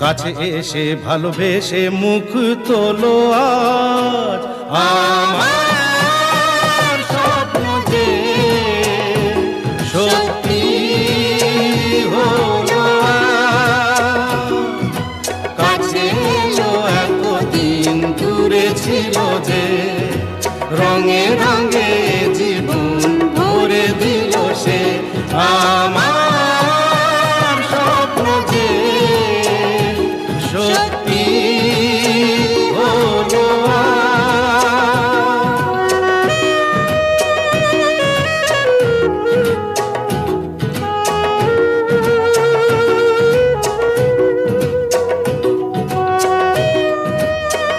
কাছে এসে ভালোবেসে মুখ তোলো আজ। আমার স্বপ্ন যে সত্যি হলো আজ। কাছে এলো এতদিন দূরে ছিল যে, রঙে রঙে জীবন ভরে দিল সে।